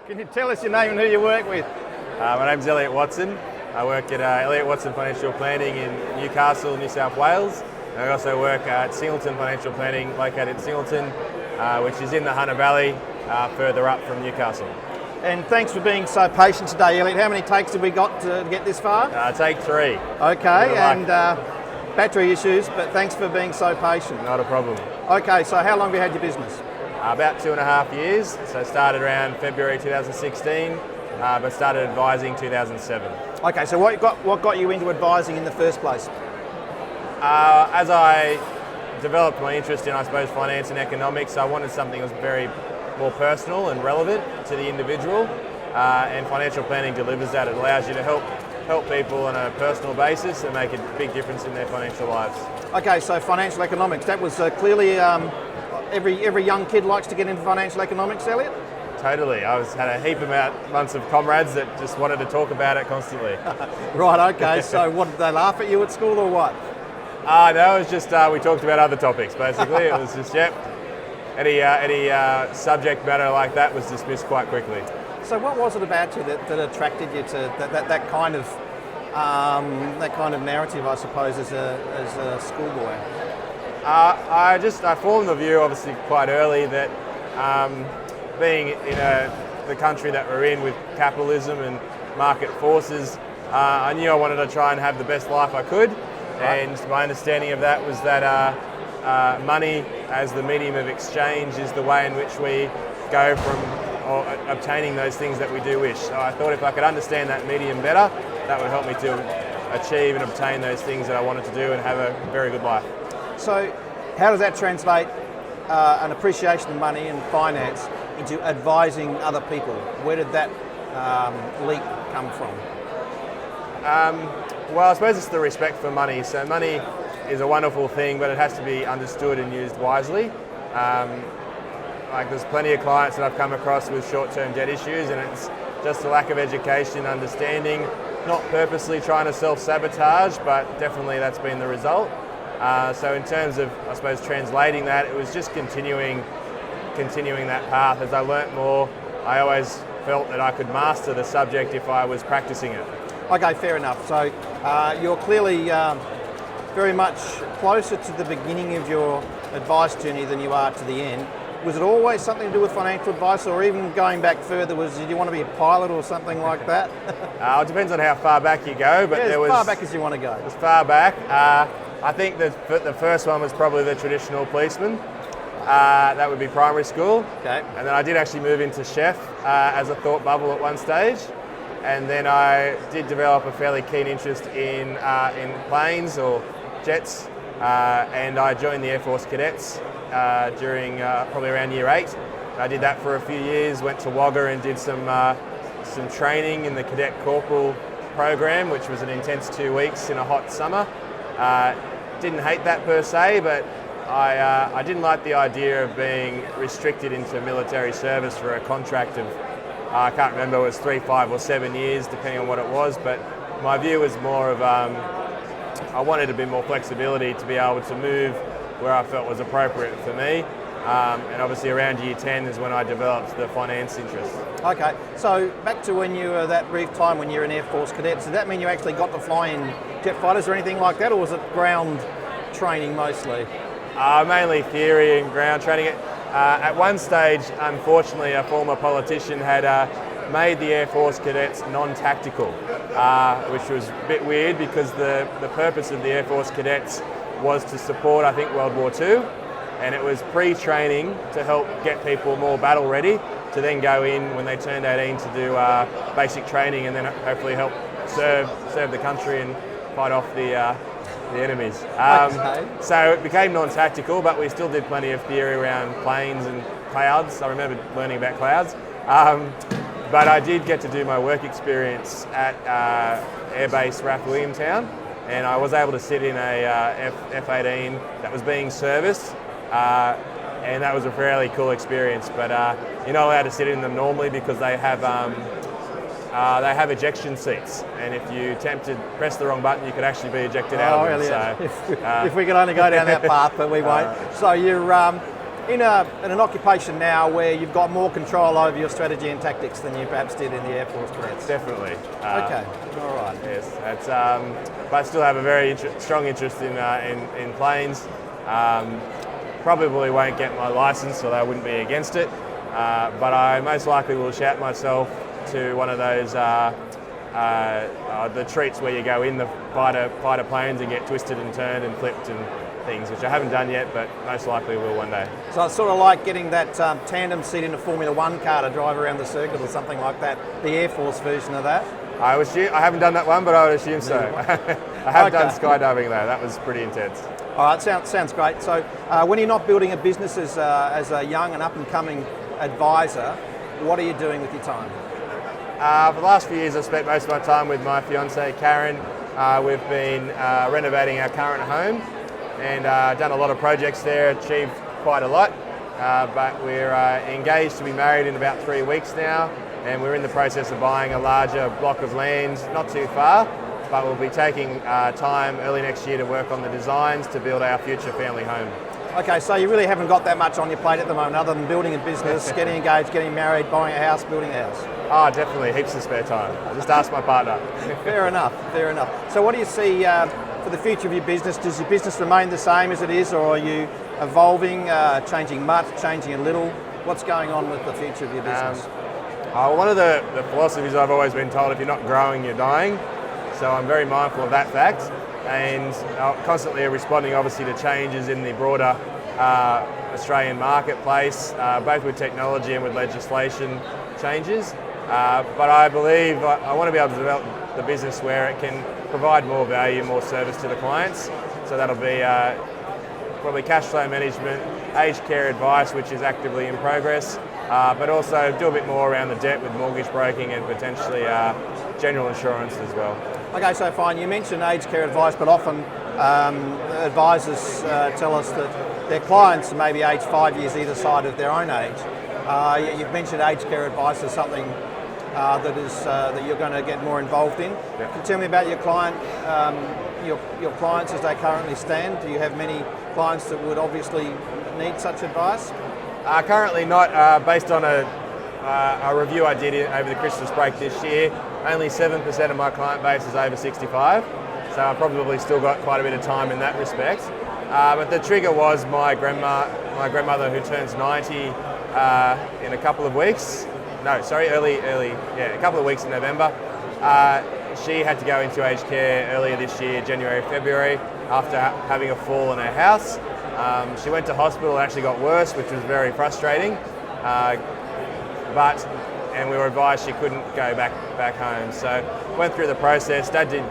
Can you tell us your name and who you work with? My name's Elliot Watson. I work at Elliot Watson Financial Planning in Newcastle, New South Wales. And I also work at Singleton Financial Planning, located in Singleton, which is in the Hunter Valley, further up from Newcastle. And thanks for being so patient today, Elliot. How many takes have we got to get this far? Take 3. Okay, and battery issues, but thanks for being so patient. Not a problem. Okay, so how long have you had your business? About 2.5 years. So started around February 2016, but started advising 2007. Okay, so what got you into advising in the first place? As I developed my interest in, I suppose, finance and economics, I wanted something that was very more personal and relevant to the individual, and financial planning delivers that. It allows you to help people on a personal basis and make a big difference in their financial lives. Okay, so financial economics, that was clearly every young kid likes to get into financial economics, Elliot? Totally. I had a heap of months of comrades that just wanted to talk about it constantly. Right, okay, so what, did they laugh at you at school or what? No, it was just we talked about other topics basically. It was just, any subject matter like that was dismissed quite quickly. So what was it about you that attracted you to that kind of narrative, I suppose, as a schoolboy? I formed the view, obviously, quite early that being in the country that we're in with capitalism and market forces, I knew I wanted to try and have the best life I could. Right. And my understanding of that was that money as the medium of exchange is the way in which we go from obtaining those things that we do wish. So I thought if I could understand that medium better, that would help me to achieve and obtain those things that I wanted to do and have a very good life. So how does that translate an appreciation of money and finance into advising other people? Where did that leap come from? Well, I suppose it's the respect for money. So money is a wonderful thing, but it has to be understood and used wisely. There's plenty of clients that I've come across with short-term debt issues, and it's just a lack of education and understanding, not purposely trying to self-sabotage, but definitely that's been the result. So in terms of, I suppose, translating that, it was just continuing that path. As I learnt more, I always felt that I could master the subject if I was practicing it. Okay, fair enough. So you're clearly very much closer to the beginning of your advice journey than you are to the end. Was it always something to do with financial advice, or even going back further, did you want to be a pilot or something like that? It depends on how far back you go, but as far back as you want to go. As far back, I think the first one was probably the traditional policeman. That would be primary school. Okay. And then I did actually move into chef as a thought bubble at one stage. And then I did develop a fairly keen interest in planes or jets, and I joined the Air Force Cadets during probably around year 8. I did that for a few years, went to Wagga and did some training in the Cadet Corporal program, which was an intense 2 weeks in a hot summer. Didn't hate that per se, but I didn't like the idea of being restricted into military service for a contract of, I can't remember, it was 3, 5 or 7 years, depending on what it was, but my view was more of, I wanted a bit more flexibility to be able to move where I felt was appropriate for me. And obviously around year 10 is when I developed the finance interest. Okay, so back to when you were that brief time when you were in Air Force Cadets, does that mean you actually got to fly in jet fighters or anything like that, or was it ground training mostly? Mainly theory and ground training. At one stage, unfortunately, a former politician had made the Air Force Cadets non-tactical, which was a bit weird because the purpose of the Air Force Cadets was to support, I think, World War II, and it was pre-training to help get people more battle ready to then go in when they turned 18 to do basic training and then hopefully help serve the country and fight off the enemies. Okay. So it became non-tactical, but we still did plenty of theory around planes and clouds. I remember learning about clouds. But I did get to do my work experience at Airbase RAF Williamtown, and I was able to sit in a F-18 that was being serviced, and that was a fairly cool experience. But you're not allowed to sit in them normally because they have ejection seats, and if you attempt to press the wrong button, you could actually be ejected out of them. Really? So, if we could only go down that path, but we won't. So in an occupation now where you've got more control over your strategy and tactics than you perhaps did in the Air Force cadets? Definitely. Okay, all right. Yes, it's, but I still have a very strong interest in planes. Probably won't get my license, although I wouldn't be against it. But I most likely will shout myself to one of those the treats where you go in the fighter planes and get twisted and turned and flipped and things, which I haven't done yet, but most likely will one day. So it's sort of like getting that tandem seat in a Formula One car to drive around the circuit or something like that, the Air Force version of that? I haven't done that one, but I would assume so. I have done skydiving though, that was pretty intense. All right, sounds great. So when you're not building a business as a young and up-and-coming advisor, what are you doing with your time? For the last few years, I've spent most of my time with my fiancée, Karen. We've been renovating our current home and done a lot of projects there, achieved quite a lot. But we're engaged to be married in about 3 weeks now, and we're in the process of buying a larger block of land not too far, but we'll be taking time early next year to work on the designs to build our future family home. Okay, so you really haven't got that much on your plate at the moment other than building a business, getting engaged, getting married, buying a house, building a house. Oh, definitely, heaps of spare time. I'll just ask my partner. Fair enough, fair enough. So what do you see for the future of your business? Does your business remain the same as it is, or are you evolving, changing much, changing a little? What's going on with the future of your business? One of the philosophies I've always been told, if you're not growing, you're dying. So I'm very mindful of that fact, and constantly responding obviously to changes in the broader Australian marketplace, both with technology and with legislation changes. But I believe I want to be able to develop the business where it can provide more value, more service to the clients. So that'll be probably cash flow management, aged care advice, which is actively in progress, but also do a bit more around the debt with mortgage broking and potentially general insurance as well. Okay, so fine. You mentioned aged care advice, but often advisors tell us that their clients may be aged 5 years either side of their own age. You've mentioned aged care advice as something that you're going to get more involved in. Yep. Can you tell me about your client, your clients as they currently stand? Do you have many clients that would obviously need such advice? Currently not. Based on a review I did over the Christmas break this year, only 7% of my client base is over 65, so I've probably still got quite a bit of time in that respect. But the trigger was my grandmother who turns 90 in a couple of weeks. No, sorry, a couple of weeks in November. She had to go into aged care earlier this year, January, February, after having a fall in her house. She went to hospital and actually got worse, which was very frustrating. And we were advised she couldn't go back home. So went through the process. Dad did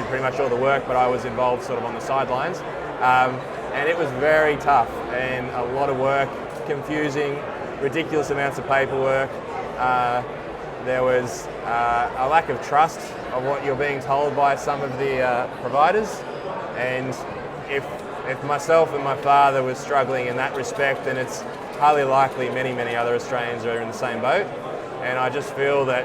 pretty much all the work, but I was involved sort of on the sidelines. And it was very tough and a lot of work, confusing, ridiculous amounts of paperwork. There was a lack of trust of what you're being told by some of the providers. And if myself and my father was struggling in that respect, then it's highly likely many other Australians are in the same boat. And I just feel that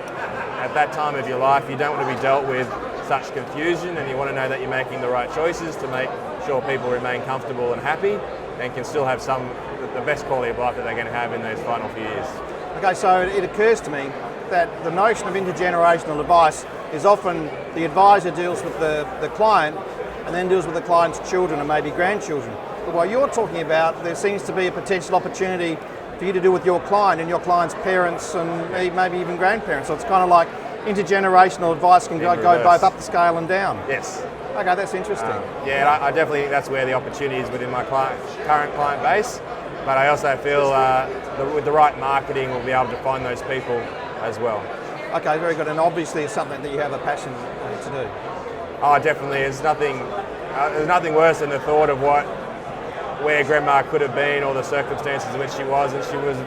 at that time of your life, you don't want to be dealt with such confusion, and you want to know that you're making the right choices to make sure people remain comfortable and happy and can still have the best quality of life that they're going to have in those final few years. Okay, so it occurs to me that the notion of intergenerational advice is often the advisor deals with the client and then deals with the client's children and maybe grandchildren. But what you're talking about, there seems to be a potential opportunity for you to do with your client and your client's parents and maybe even grandparents. So it's kind of like intergenerational advice can go both up the scale and down. Yes. Okay, that's interesting. I definitely think that's where the opportunity is within my current client base. But I also feel with the right marketing, we'll be able to find those people as well. Okay, very good. And obviously it's something that you have a passion to do. Oh, definitely. There's nothing worse than the thought of where Grandma could have been or the circumstances in which she was. And she was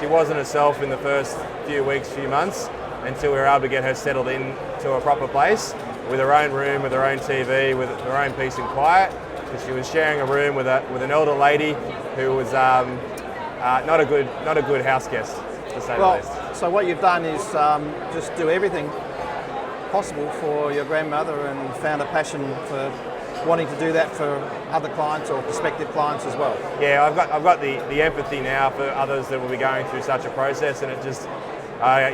she wasn't herself in the first few months until we were able to get her settled into a proper place with her own room, with her own TV, with her own peace and quiet. Because she was sharing a room with an elder lady who was not a good house guest, to say the least. So what you've done is just do everything possible for your grandmother and found a passion for wanting to do that for other clients or prospective clients as well. Yeah, I've got the empathy now for others that will be going through such a process, and it just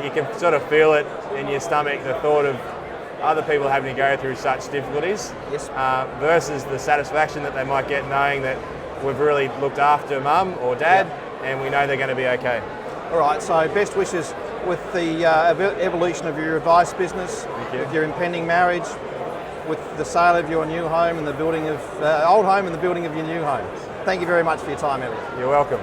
you can sort of feel it in your stomach, the thought of other people having to go through such difficulties, Yes. Versus the satisfaction that they might get knowing that we've really looked after mum or dad, and we know they're going to be okay. All right, so best wishes with the evolution of your advice business, with your impending marriage, with the sale of your new home and the building of old home and the building of your new home. Thank you very much for your time, Elliot. You're welcome.